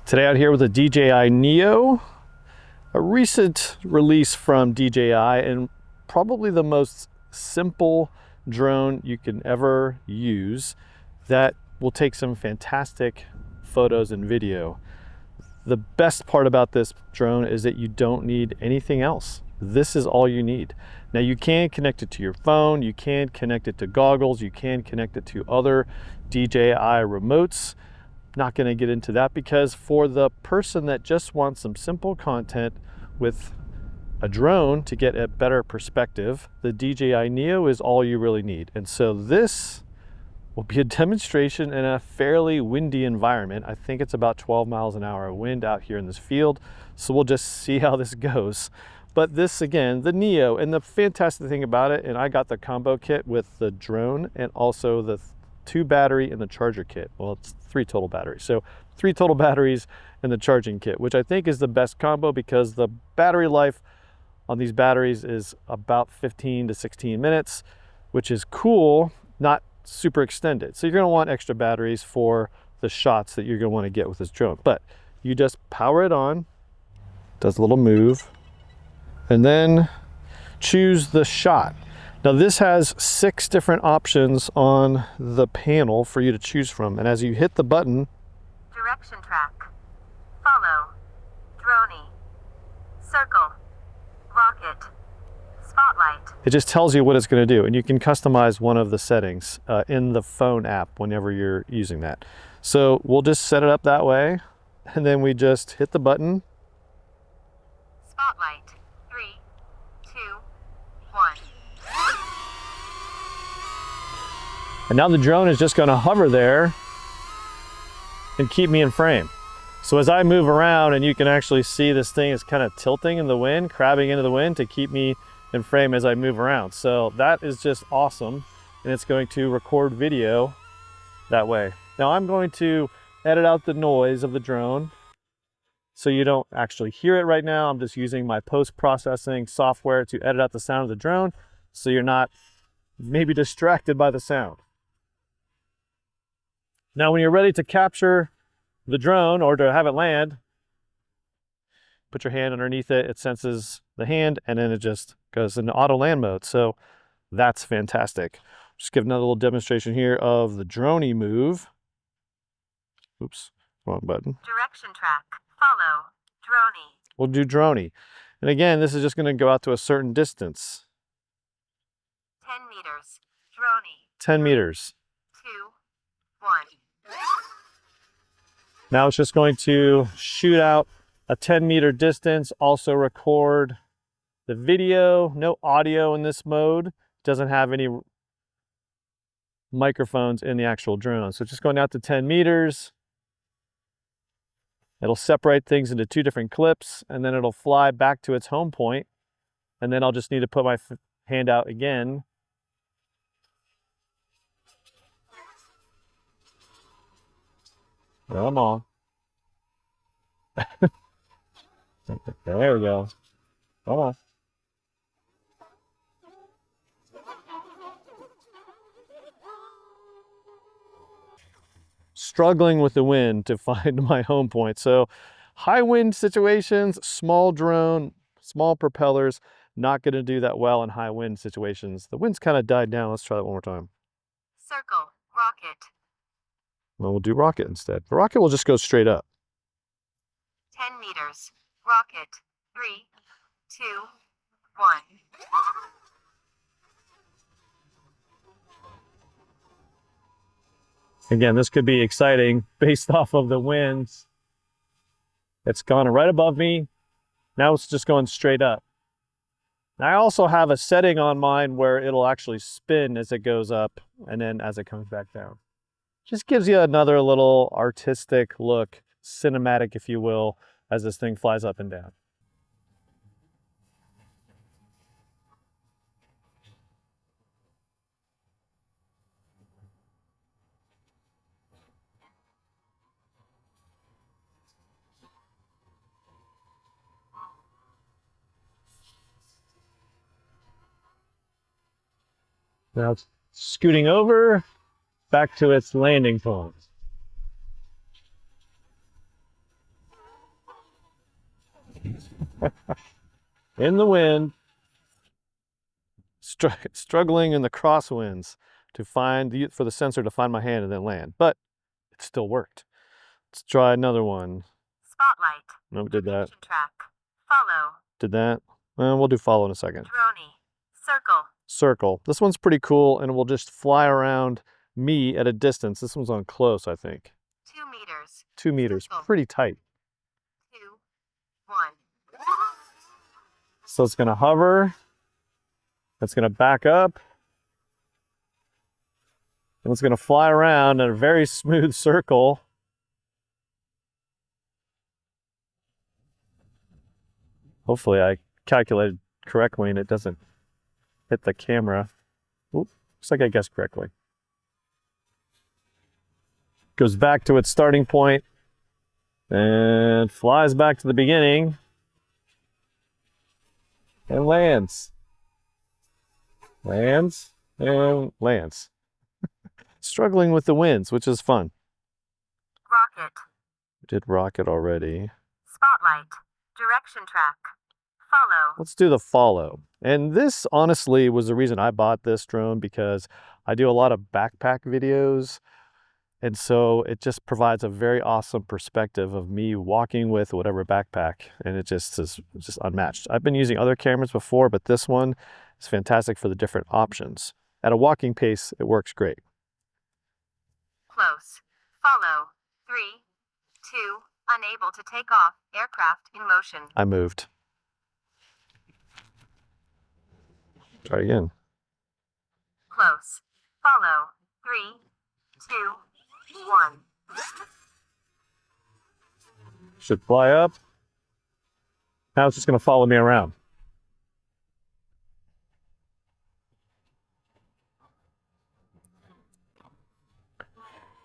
Today out here with a DJI Neo, a recent release from DJI and probably the most simple drone you can ever use that will take some fantastic photos and video. The best part about this drone is that you don't need anything else. This is all you need. Now you can connect it to your phone, you can connect it to goggles, you can connect it to other DJI remotes. Not going to get into that because for the person that just wants some simple content with a drone to get a better perspective, the DJI Neo is all you really need. And so this will be a demonstration in a fairly windy environment. I think it's about 12 miles an hour wind out here in this field. So we'll just see how this goes. But this, again, the Neo, and the fantastic thing about it, and I got the combo kit with the drone and also the 2 battery and the charger kit. Well, it's 3 total batteries. So 3 total batteries and the charging kit, which I think is the best combo because the battery life on these batteries is about 15 to 16 minutes, which is cool, not super extended. So you're gonna want extra batteries for the shots that you're gonna wanna get with this drone. But you just power it on, does a little move, and then choose the shot. Now this has 6 different options on the panel for you to choose from. And as you hit the button, direction track, follow, Dronie, circle, rocket, spotlight. it just tells you what it's going to do. And you can customize one of the settings in the phone app whenever you're using that. So we'll just set it up that way. And then we just hit the button. Spotlight, 3, 2, 1. And now the drone is just going to hover there and keep me in frame. So as I move around, and you can actually see this thing is kind of tilting in the wind, crabbing into the wind to keep me in frame as I move around. So that is just awesome. And it's going to record video that way. Now I'm going to edit out the noise of the drone so you don't actually hear it right now. I'm just using my post-processing software to edit out the sound of the drone so you're not maybe distracted by the sound. Now, when you're ready to capture the drone or to have it land, put your hand underneath it, it senses the hand, and then it just goes into auto land mode. So that's fantastic. Just give another little demonstration here of the Dronie move. Oops, wrong button. Direction track, follow, Dronie. We'll do Dronie. And again, this is just going to go out to a certain distance. 10 meters, Dronie. 10 meters. 2, 1. Now it's just going to shoot out a 10-meter distance, also record the video. No audio in this mode. Doesn't have any microphones in the actual drone. So it's just going out to 10 meters. It'll separate things into 2 different clips, and then it'll fly back to its home point. And then I'll just need to put my hand out again. Come on. There we go. Come on. Struggling with the wind to find my home point. So high wind situations, small drone, small propellers, not going to do that well in high wind situations. The wind's kind of died down. Let's try that one more time. Circle, rocket. Well, we'll do rocket instead. The rocket will just go straight up. 10 meters, rocket, 3, 2, 1. Again, this could be exciting based off of the winds. It's gone right above me. Now it's just going straight up. I also have a setting on mine where it'll actually spin as it goes up and then as it comes back down. Just gives you another little artistic look, cinematic, if you will, as this thing flies up and down. Now it's scooting over back to its landing point. In the wind, struggling in the crosswinds to find for the sensor to find my hand and then land, but it still worked. Let's try another one. Spotlight. Nope, did that. Track. Follow. Did that. We'll do follow in a second. Dronie. Circle. Circle. This one's pretty cool, and it will just fly around me at a distance. This one's on close, I think. 2 meters. 2 meters. Circle. Pretty tight. 2, 1. So it's going to hover. It's going to back up. And it's going to fly around in a very smooth circle. Hopefully I calculated correctly and it doesn't hit the camera. Oop, looks like I guessed correctly. Goes back to its starting point and flies back to the beginning and lands. Lands and lands. Struggling with the winds, which is fun. Rocket. We did rocket already. Spotlight. Direction track. Follow. Let's do the follow. And this honestly was the reason I bought this drone, because I do a lot of backpack videos. And so it just provides a very awesome perspective of me walking with whatever backpack. And it just is just unmatched. I've been using other cameras before, but this one is fantastic for the different options. At a walking pace, it works great. Close. Follow. 3, 2, unable to take off. Aircraft in motion. I moved. Try again. Close. Follow. 3, 2, 1. Should fly up. Now it's just going to follow me around.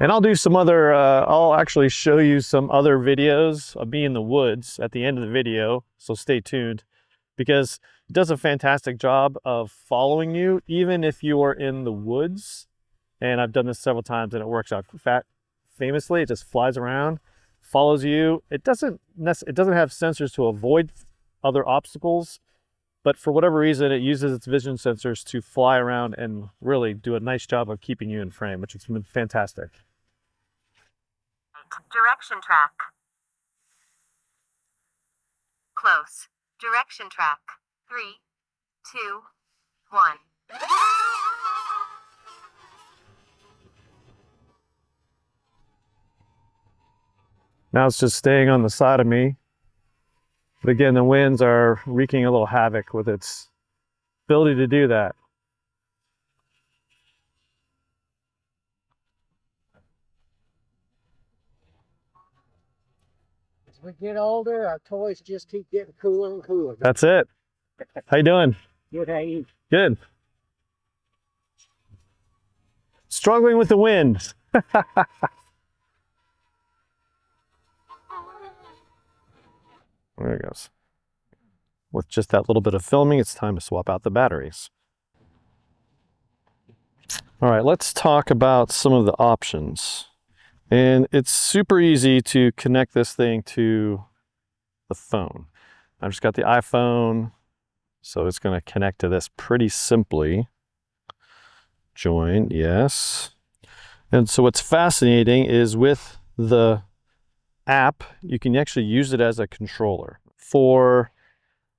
And I'll do some other, I'll actually show you some other videos of me in the woods at the end of the video, so stay tuned, because it does a fantastic job of following you, even if you are in the woods. And I've done this several times and it works out famously. It just flies around, follows you. It doesn't have sensors to avoid other obstacles, but for whatever reason, it uses its vision sensors to fly around and really do a nice job of keeping you in frame, which has been fantastic. Direction track. Close. Direction track. 3, 2, 1. Now it's just staying on the side of me. But again, the winds are wreaking a little havoc with its ability to do that. As we get older, our toys just keep getting cooler and cooler. That's it. How you doing? Good, how you? Good. Struggling with the wind. There it goes. With just that little bit of filming, it's time to swap out the batteries. All right, let's talk about some of the options. And it's super easy to connect this thing to the phone. I've just got the iPhone, so it's going to connect to this pretty simply. Join, yes. And so what's fascinating is with the app, you can actually use it as a controller for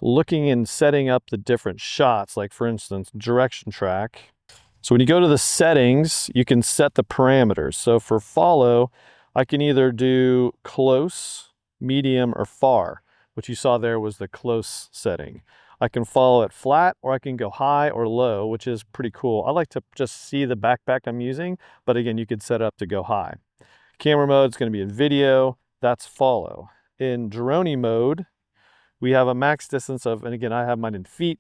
looking and setting up the different shots, like for instance, direction track. So when you go to the settings, you can set the parameters. So for follow, I can either do close, medium, or far. What you saw there was the close setting. I can follow it flat, or I can go high or low, which is pretty cool. I like to just see the backpack I'm using, but again, you could set it up to go high. Camera mode is going to be in video. That's follow. In Dronie mode, we have a max distance of, and again, I have mine in feet,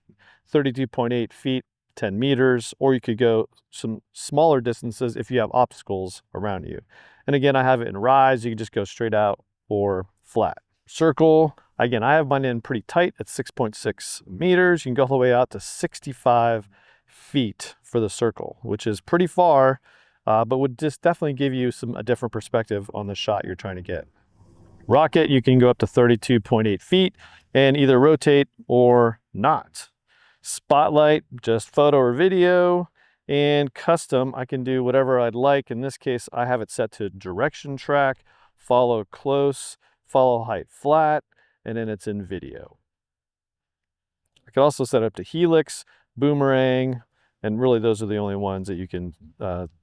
32.8 feet, 10 meters, or you could go some smaller distances if you have obstacles around you. And again, I have it in rise. You can just go straight out or flat. Circle, again, I have mine in pretty tight at 6.6 meters. You can go all the way out to 65 feet for the circle, which is pretty far, but would just definitely give you a different perspective on the shot you're trying to get. Rocket, you can go up to 32.8 feet and either rotate or not. Spotlight, just photo or video. And custom, I can do whatever I'd like. In this case, I have it set to direction track, follow close, follow height flat, and then it's in video. I can also set it up to helix, boomerang, and really those are the only ones that you can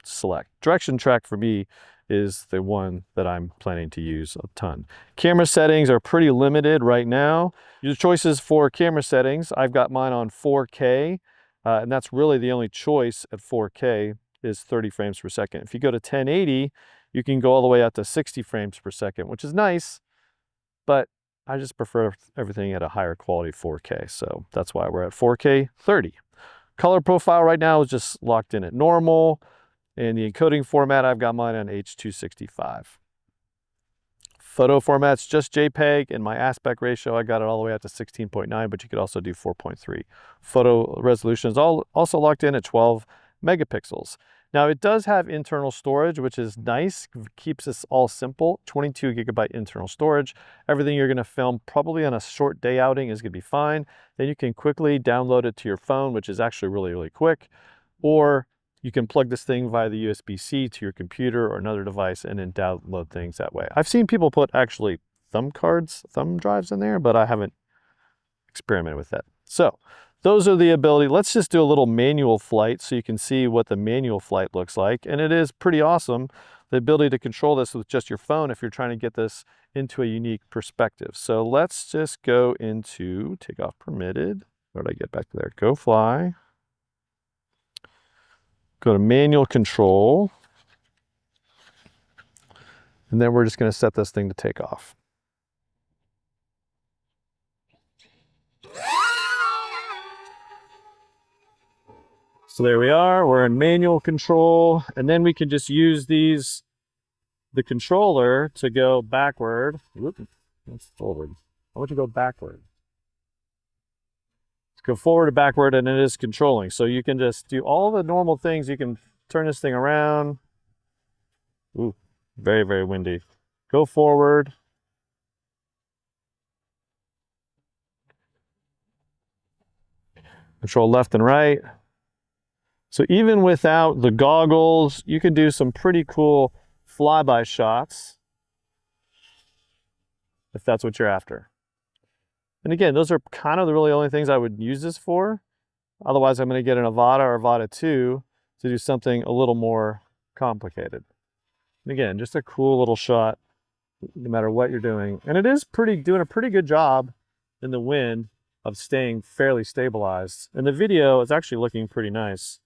select. Direction track for me is the one that I'm planning to use a ton. Camera settings are pretty limited right now. Your choices for camera settings, I've got mine on 4K, and that's really the only choice at 4K is 30 frames per second. If you go to 1080, you can go all the way out to 60 frames per second, which is nice, but I just prefer everything at a higher quality 4K. So that's why we're at 4K 30. Color profile right now is just locked in at normal. And the encoding format, I've got mine on H.265. Photo format's just JPEG, and my aspect ratio, I got it all the way out to 16.9, but you could also do 4.3. Photo resolution is also locked in at 12 megapixels. Now it does have internal storage, which is nice, keeps this all simple, 22 gigabyte internal storage. Everything you're gonna film probably on a short day outing is gonna be fine. Then you can quickly download it to your phone, which is actually really, really quick. Or you can plug this thing via the USB-C to your computer or another device and then download things that way. I've seen people put actually thumb drives in there, but I haven't experimented with that. So those are the ability. Let's just do a little manual flight so you can see what the manual flight looks like. And it is pretty awesome, the ability to control this with just your phone if you're trying to get this into a unique perspective. So let's just go into takeoff permitted. Where did I get back to there? Go fly. Go to manual control. And then we're just going to set this thing to take off. So there we are, we're in manual control, and then we can just use the controller to go backward. Whoop, that's forward. I want you to go backward. Go forward or backward, and it is controlling. So you can just do all the normal things. You can turn this thing around. Ooh, very, very windy. Go forward. Control left and right. So even without the goggles, you can do some pretty cool flyby shots if that's what you're after. And again, those are kind of the really only things I would use this for. Otherwise, I'm going to get an Avata or Avata 2 to do something a little more complicated. And again, just a cool little shot, no matter what you're doing. And it is doing a pretty good job in the wind of staying fairly stabilized. And the video is actually looking pretty nice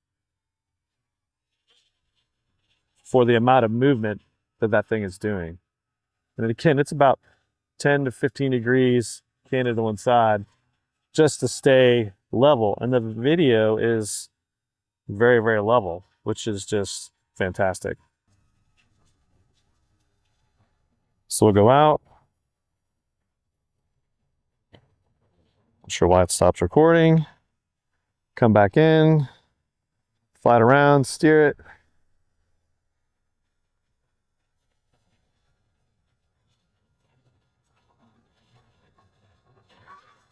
for the amount of movement that that thing is doing. And again, it's about 10 to 15 degrees canted to one side just to stay level. And the video is very, very level, which is just fantastic. So we'll go out. Not sure why it stops recording. Come back in, fly it around, steer it.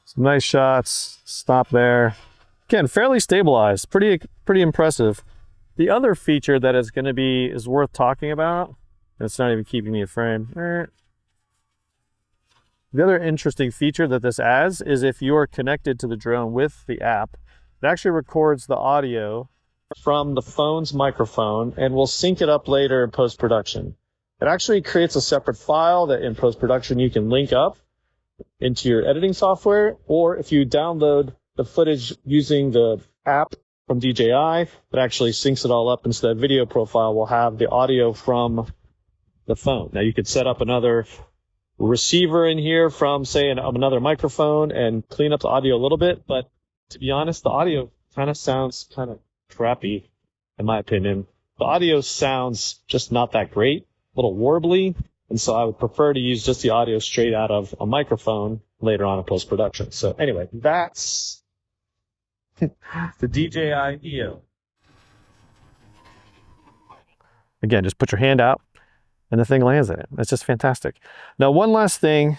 Some nice shots, stop there. Again, fairly stabilized, pretty impressive. The other feature that is worth talking about, and it's not even keeping me in frame. The other interesting feature that this adds is if you are connected to the drone with the app, it actually records the audio from the phone's microphone and will sync it up later in post-production. It actually creates a separate file that in post-production you can link up into your editing software, or if you download the footage using the app from DJI, it actually syncs it all up, and so that video profile will have the audio from the phone. Now you could set up another receiver in here from, say, another microphone and clean up the audio a little bit, but to be honest, the audio kind of sounds kind of crappy, in my opinion. The audio sounds just not that great, a little warbly. And so I would prefer to use just the audio straight out of a microphone later on in post-production. So anyway, that's the DJI Neo. Again, just put your hand out and the thing lands in it. That's just fantastic. Now, one last thing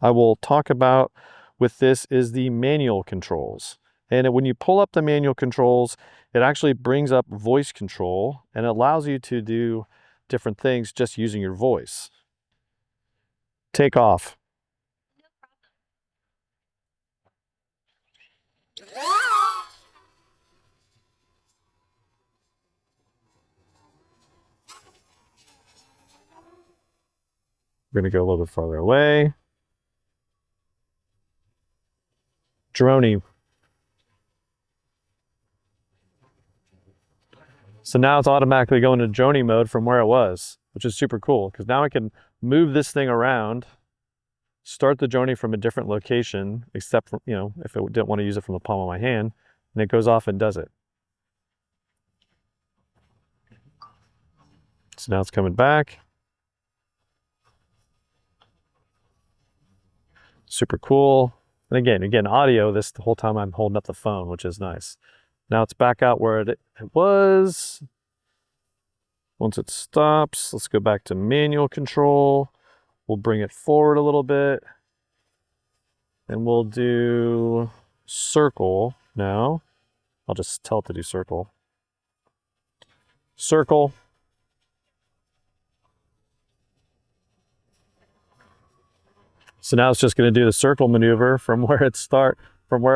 I will talk about with this is the manual controls. And when you pull up the manual controls, it actually brings up voice control and allows you to do different things just using your voice. Take off. We're going to go a little bit farther away. Dronie. So now it's automatically going to Dronie mode from where it was, which is super cool because now I can move this thing around, start the Dronie from a different location, except for, if it didn't want to use it from the palm of my hand, and it goes off and does it. So now it's coming back. Super cool. And again, audio this the whole time I'm holding up the phone, which is nice. Now it's back out where it was. Once it stops, let's go back to manual control. We'll bring it forward a little bit. And we'll do circle now. I'll just tell it to do circle. Circle. So now it's just going to do the circle maneuver from where it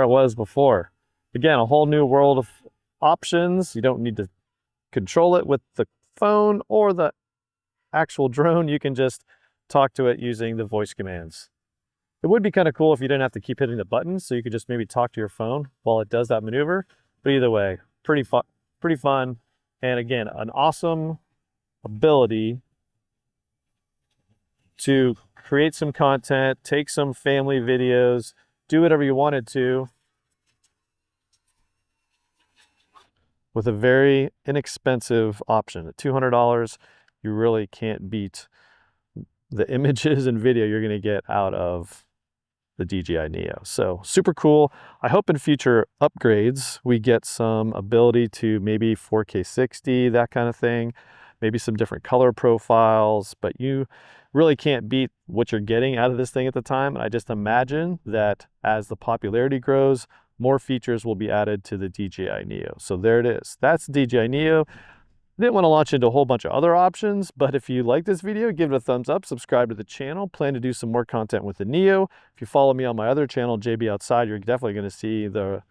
was before. Again, a whole new world of options. You don't need to control it with the phone or the actual drone. You can just talk to it using the voice commands. It would be kind of cool if you didn't have to keep hitting the buttons, so you could just maybe talk to your phone while it does that maneuver. But either way, pretty fun. And again, an awesome ability to create some content, take some family videos, do whatever you wanted to with a very inexpensive option. At $200, you really can't beat the images and video you're going to get out of the DJI Neo. So super cool. I hope in future upgrades we get some ability to maybe 4K 60, that kind of thing, maybe some different color profiles, but you really can't beat what you're getting out of this thing at the time. And I just imagine that as the popularity grows, more features will be added to the DJI Neo. So there it is. That's the DJI Neo. I didn't want to launch into a whole bunch of other options, but if you like this video, give it a thumbs up, subscribe to the channel. Plan to do some more content with the Neo. If you follow me on my other channel, JB Outside, you're definitely going to see the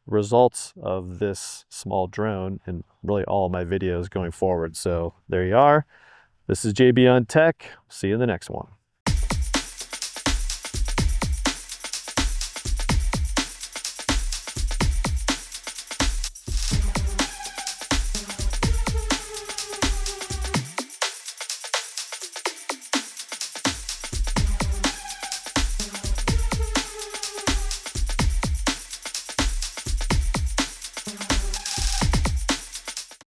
results of this small drone in really all of my videos going forward. So there you are. This is JB on Tech. See you in the next one.